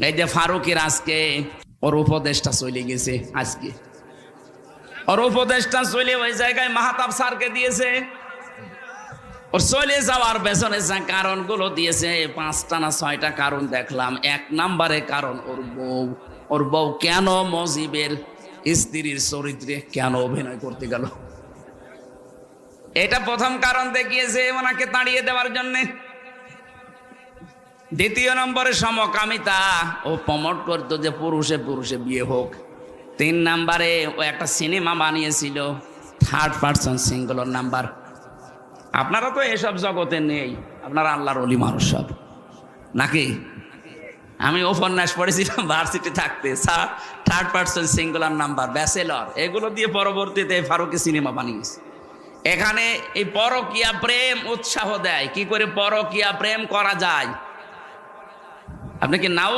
এই যে ফারুকের আজকে ওর উপদেশটা চলে গেছে, আজকে ওর উপদেশটা চলে ওই জায়গায় মাহতাব স্যারকে দিয়েছে। ওর চলে যাওয়ার পেছনে যে কারণগুলো দিয়েছে 5টা না 6টা কারণ দেখলাম। 1 নম্বরে কারণ ওর বউ কেন মজিবের স্ত্রীর চরিত্রে কেন অভিনয় করতে গেল, এটা প্রথম কারণ দেখিয়েছে ওনাকে তাড়িয়ে দেওয়ার জন্য। দ্বিতীয় নম্বরে সমকামিতা, ও প্রমোট করতো যে পুরুষে পুরুষে বিয়ে হোক। 3 নম্বরে ও একটা সিনেমা বানিয়েছিল 3rd পারসন সিঙ্গুলার নাম্বার। আপনারা তো এসব জগতে নেই, আপনারা আল্লাহর ওলি মানুষ সব নাকি? আমি উপন্যাস পড়েছিলাম ভার্সিটি থাকতে, 3rd person singular number, bachelor, এগুলো দিয়ে পরবর্তীতে ফারুকি সিনেমা বানিয়েছে। এখানে এই পরকীয়া প্রেম উৎসাহ দেয়, কি করে পরকীয়া প্রেম করা যায়। আপনি কি নাও